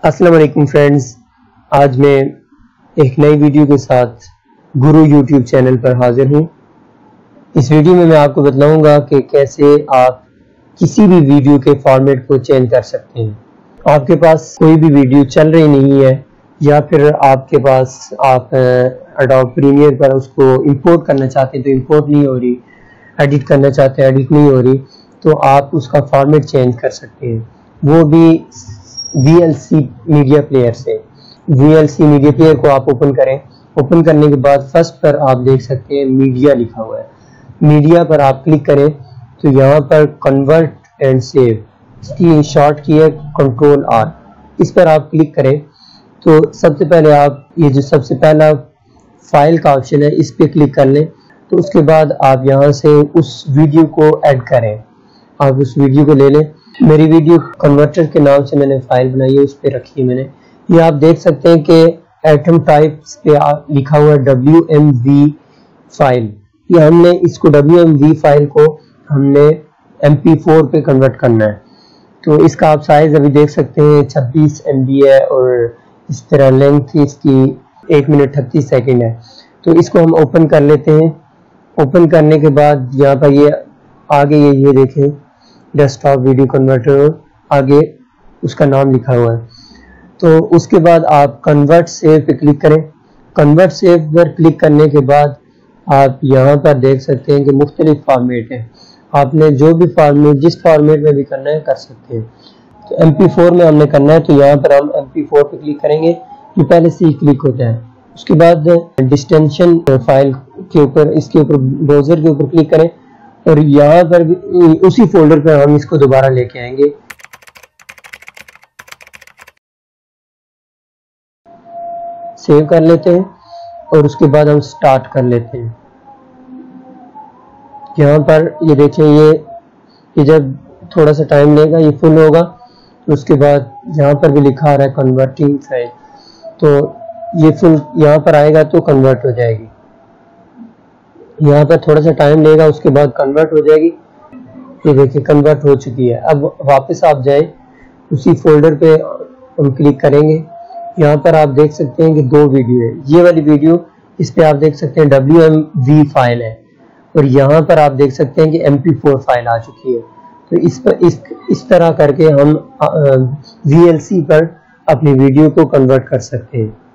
अस्सलाम वालेकुम फ्रेंड्स, आज मैं एक नई वीडियो के साथ गुरु यूट्यूब चैनल पर हाजिर हूँ। इस वीडियो में मैं आपको बताऊंगा कि कैसे आप किसी भी वीडियो के फॉर्मेट को चेंज कर सकते हैं। आपके पास कोई भी वीडियो चल रही नहीं है या फिर आपके पास आप एडोब प्रीमियर पर उसको इंपोर्ट करना चाहते हैं तो इंपोर्ट नहीं हो रही, एडिट करना चाहते हैं एडिट नहीं हो रही, तो आप उसका फॉर्मेट चेंज कर सकते हैं, वो भी VLC मीडिया प्लेयर से। VLC मीडिया प्लेयर को आप ओपन करें। ओपन करने के बाद फर्स्ट पर आप देख सकते हैं मीडिया लिखा हुआ है। मीडिया पर आप क्लिक करें तो यहाँ पर कन्वर्ट एंड सेव, इसकी शॉर्ट की है Ctrl+R। इस पर आप क्लिक करें तो सबसे पहले आप ये जो सबसे पहला फाइल का ऑप्शन है इस पर क्लिक कर लें। तो उसके बाद आप यहाँ से उस वीडियो को ऐड करें, आप उस वीडियो को ले लें। मेरी वीडियो कन्वर्टर के नाम से मैंने फाइल बनाई है, उस पर रखी है मैंने। ये आप देख सकते हैं कि एटम टाइप्स पे लिखा हुआ है WMV फाइल। ये हमने इसको WMV फाइल को हमने MP4 पे कन्वर्ट करना है। तो इसका आप साइज अभी देख सकते हैं 26 MB है और इस तरह लेंथ इसकी 1 मिनट 38 सेकेंड है। तो इसको हम ओपन कर लेते हैं। ओपन करने के बाद यहाँ पर ये आगे ये देखें डेस्कटॉप वीडियो कन्वर्टर, आगे उसका नाम लिखा हुआ है। तो उसके बाद आप कन्वर्ट सेव पे क्लिक करें। कन्वर्ट सेव पर क्लिक करने के बाद आप यहाँ पर देख सकते हैं कि मुख्तलिफ फॉर्मेट है। आपने जो भी फॉर्मेट जिस फॉर्मेट में भी करना है कर सकते हैं। तो MP4 में हमने करना है तो यहाँ पर हम MP4 पे क्लिक करेंगे। ये पहले से ही क्लिक होता है। उसके बाद डिस्टेंशन फाइल के ऊपर, इसके ऊपर ब्राउजर के ऊपर क्लिक करें और यहाँ पर भी उसी फोल्डर पर हम इसको दोबारा लेके आएंगे। सेव कर लेते हैं और उसके बाद हम स्टार्ट कर लेते हैं। यहाँ पर ये देखें, ये जब थोड़ा सा टाइम लेगा ये फुल होगा। तो उसके बाद यहाँ पर भी लिखा आ रहा है कन्वर्टिंग फाइल, तो ये फुल यहाँ पर आएगा तो कन्वर्ट हो जाएगी। यहाँ पर थोड़ा सा टाइम लेगा, उसके बाद कन्वर्ट हो जाएगी। ये देखिए कन्वर्ट हो चुकी है। अब वापस आप जाए उसी फोल्डर पे हम क्लिक करेंगे। यहाँ पर आप देख सकते हैं कि 2 वीडियो है। ये वाली वीडियो, इस पे आप देख सकते हैं WMV फाइल है और यहाँ पर आप देख सकते हैं कि MP4 फाइल आ चुकी है। तो इस पर इस तरह करके हम VLC पर अपनी वीडियो को कन्वर्ट कर सकते हैं।